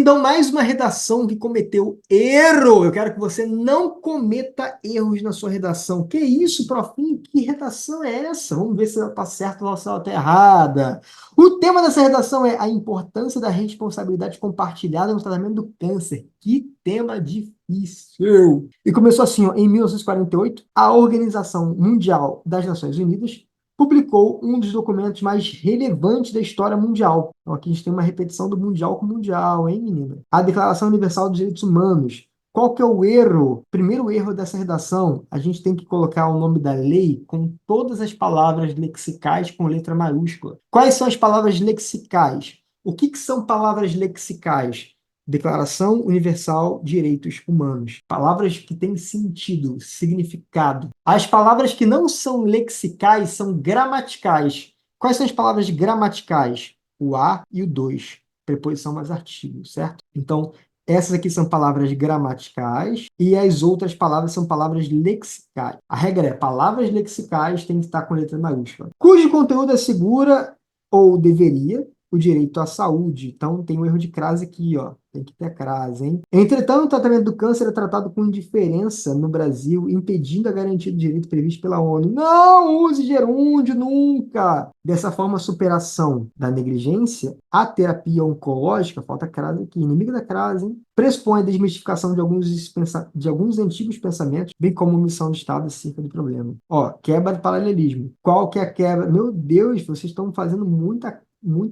Então, mais uma redação que cometeu erro. Eu quero que você não cometa erros na sua redação. Que isso, profinho? Que redação é essa? Vamos ver se ela está certa ou se ela está errada. O tema dessa redação é a importância da responsabilidade compartilhada no tratamento do câncer. Que tema difícil! E começou assim, ó, em 1948, a Organização Mundial das Nações Unidas publicou um dos documentos mais relevantes da história mundial. Então, aqui a gente tem uma repetição do mundial com mundial, hein, menina? A Declaração Universal dos Direitos Humanos. Qual que é o erro? Primeiro erro dessa redação, a gente tem que colocar o nome da lei com todas as palavras lexicais com letra maiúscula. Quais são as palavras lexicais? O que são palavras lexicais? Declaração Universal de Direitos Humanos. Palavras que têm sentido, significado. As palavras que não são lexicais são gramaticais. Quais são as palavras gramaticais? O a e o dois. Preposição mais artigo, certo? Então, essas aqui são palavras gramaticais e as outras palavras são palavras lexicais. A regra é, palavras lexicais têm que estar com letra maiúscula. Cujo conteúdo assegura ou deveria o direito à saúde. Então, tem um erro de crase aqui, ó. Tem que ter crase, hein? Entretanto, o tratamento do câncer é tratado com indiferença no Brasil, impedindo a garantia do direito previsto pela ONU. Não use gerúndio nunca! Dessa forma, a superação da negligência, a terapia oncológica, falta crase aqui, inimigo da crase, hein? Pressupõe a desmistificação de alguns antigos pensamentos, bem como omissão de Estado acerca do problema. Ó, quebra de paralelismo. Qual que é a quebra? Meu Deus, vocês estão fazendo muito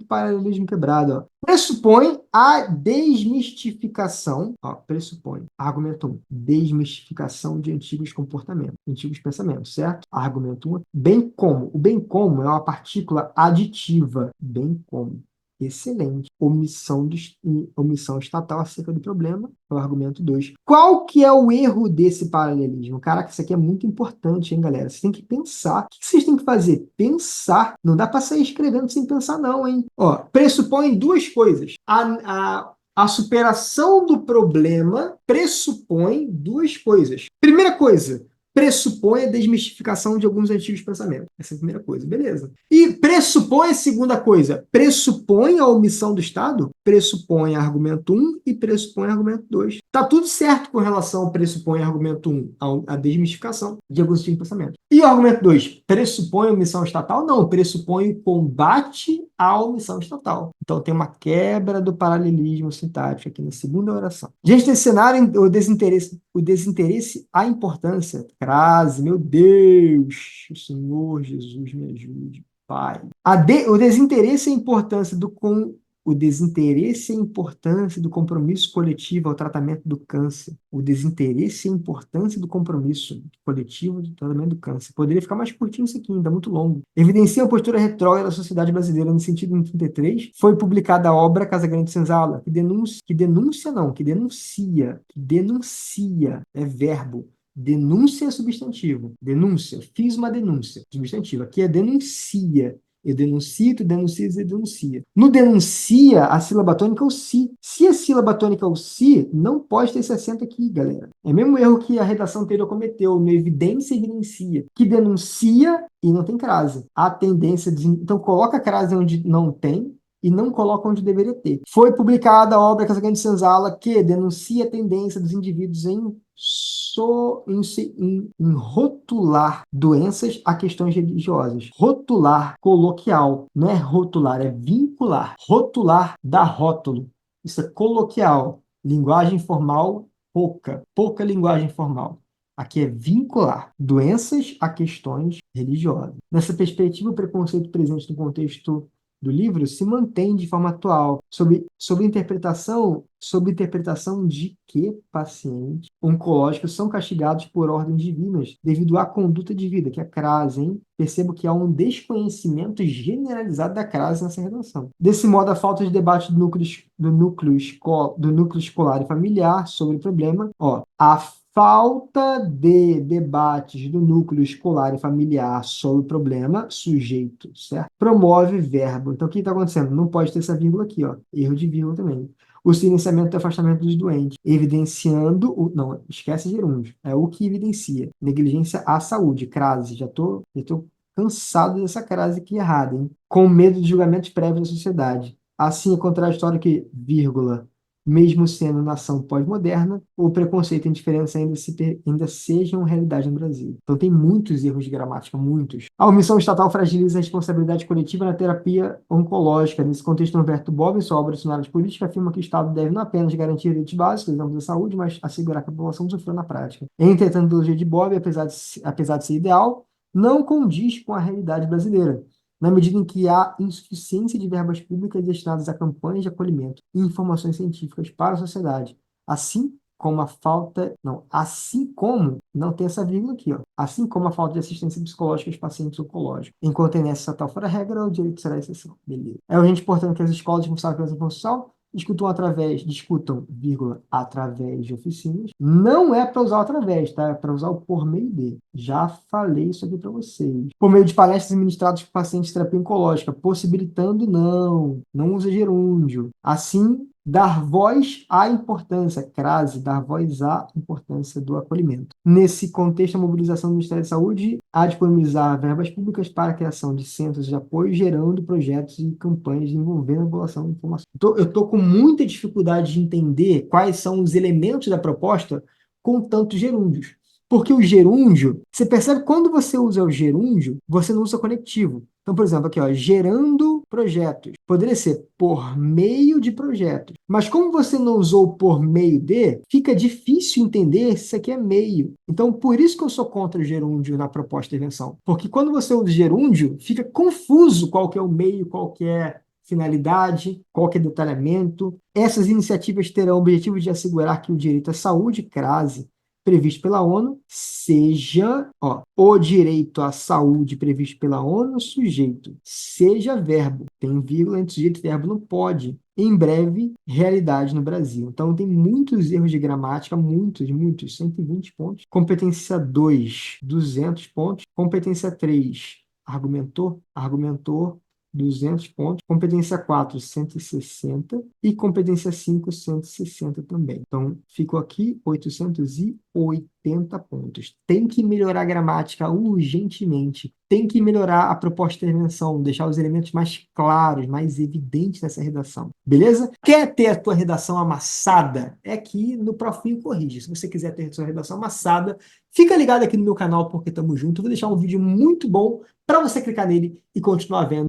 paralelismo quebrado. Ó. Pressupõe a desmistificação. Ó, pressupõe. Argumento 1. Desmistificação de antigos comportamentos, antigos pensamentos, certo? Argumento 1. Bem como. O bem como é uma partícula aditiva. Bem como. Excelente. Omissão estatal acerca do problema. É o argumento 2. Qual que é o erro desse paralelismo? Caraca, isso aqui é muito importante, hein, galera? Vocês têm que pensar. O que vocês têm que fazer? Pensar. Não dá para sair escrevendo sem pensar, não, hein? Ó, pressupõe duas coisas. A superação do problema pressupõe duas coisas. Primeira coisa, pressupõe a desmistificação de alguns antigos pensamentos. Essa é a primeira coisa, beleza. E pressupõe a segunda coisa, pressupõe a omissão do Estado, pressupõe argumento 1 e pressupõe argumento 2. Tá tudo certo com relação ao pressupõe argumento 1, a desmistificação de alguns antigos pensamentos. E o argumento 2, pressupõe a omissão estatal? Não, pressupõe o combate à omissão estatal. Então tem uma quebra do paralelismo sintático aqui na segunda oração. Diante desse cenário, o desinteresse, a importância, crase, meu Deus, o Senhor Jesus me ajude, Pai. O desinteresse e a importância o desinteresse e a importância do compromisso coletivo ao tratamento do câncer. O desinteresse e a importância do compromisso coletivo ao tratamento do câncer. Poderia ficar mais curtinho isso aqui, ainda muito longo. Evidencia a postura retrógrada da sociedade brasileira no sentido em 33. Foi publicada a obra Casagrande Senzala, que denuncia, é verbo. Denúncia é substantivo. Denúncia. Fiz uma denúncia. Substantivo. Aqui é denuncia. Eu denuncio, tu denuncias e denuncia. No denuncia, a sílaba tônica é o si. Se a sílaba tônica é o si, não pode ter esse acento aqui, galera. É o mesmo erro que a redação anterior cometeu, no evidência e evidencia. Que denuncia e não tem crase. A tendência Então, coloca a crase onde não tem e não coloca onde deveria ter. Foi publicada a obra Casagrande Senzala que denuncia a tendência dos indivíduos em rotular doenças a questões religiosas. Rotular, coloquial, não é rotular, é vincular. Rotular dá rótulo. Isso é coloquial. Linguagem formal, pouca linguagem formal. Aqui é vincular doenças a questões religiosas. Nessa perspectiva, o preconceito presente no contexto do livro se mantém de forma atual, sob interpretação de que pacientes oncológicos são castigados por ordens divinas devido à conduta de vida, que é a crase, hein? Percebo que há um desconhecimento generalizado da crase nessa redação. Desse modo, a falta de debate do núcleo escolar e familiar sobre o problema, a falta de debates do núcleo escolar e familiar sobre o problema, sujeito, certo? Promove verbo. Então, o que está acontecendo? Não pode ter essa vírgula aqui, ó. Erro de vírgula também. O silenciamento e afastamento dos doentes, evidenciando não, esquece gerúndio, é o que evidencia. Negligência à saúde, crase. Já tô cansado dessa crase aqui errada, hein? Com medo de julgamentos prévios da sociedade. Assim, é contraditório que, vírgula, mesmo sendo nação pós-moderna, o preconceito e a indiferença ainda sejam realidade no Brasil. Então tem muitos erros de gramática, muitos. A omissão estatal fragiliza a responsabilidade coletiva na terapia oncológica. Nesse contexto, Norberto Bobbio, em sua obra Dicionário de Política, afirma que o Estado deve não apenas garantir direitos básicos, exemplo da saúde, mas assegurar que a população sofreu na prática. Entretanto, a metodologia de Bobbio, apesar de ser ideal, não condiz com a realidade brasileira, na medida em que há insuficiência de verbas públicas destinadas a campanhas de acolhimento e informações científicas para a sociedade, assim como, não tem essa vírgula aqui, ó, assim como a falta de assistência psicológica aos pacientes oncológicos. Enquanto a INSS estatal for a regra, o direito será a exceção. Beleza. É urgente, portanto, que as escolas responsáveis pela educação social discutam, através de oficinas. Não é para usar através, tá? É para usar o por meio de. Já falei isso aqui para vocês. Por meio de palestras ministradas por pacientes de terapia oncológica, possibilitando não usa gerúndio. Assim, dar voz à importância, crase, dar voz à importância do acolhimento. Nesse contexto, a mobilização do Ministério da Saúde a disponibilizar verbas públicas para a criação de centros de apoio, gerando projetos e campanhas envolvendo a população e informação. Eu estou com muita dificuldade de entender quais são os elementos da proposta com tantos gerúndios. Porque o gerúndio, você percebe que quando você usa o gerúndio, você não usa conectivo. Então, por exemplo, aqui, ó, gerando projetos. Poderia ser por meio de projetos. Mas como você não usou por meio de, fica difícil entender se isso aqui é meio. Então, por isso que eu sou contra o gerúndio na proposta de invenção. Porque quando você usa gerúndio, fica confuso qual que é o meio, qual que é finalidade, qual que é detalhamento. Essas iniciativas terão o objetivo de assegurar que o direito à saúde, crase, previsto pela ONU, seja, o direito à saúde previsto pela ONU, sujeito, seja verbo, tem vírgula entre sujeito e verbo, não pode, em breve, realidade no Brasil. Então, tem muitos erros de gramática, muitos, 120 pontos. Competência 2, 200 pontos. Competência 3, argumentou, 200 pontos. Competência 4, 160. E competência 5, 160 também. Então, ficou aqui 880 pontos. Tem que melhorar a gramática urgentemente. Tem que melhorar a proposta de intervenção, deixar os elementos mais claros, mais evidentes nessa redação. Beleza? Quer ter a tua redação amassada? É aqui no Profinho Corrige. Se você quiser ter a sua redação amassada, fica ligado aqui no meu canal porque estamos juntos. Eu vou deixar um vídeo muito bom para você clicar nele e continuar vendo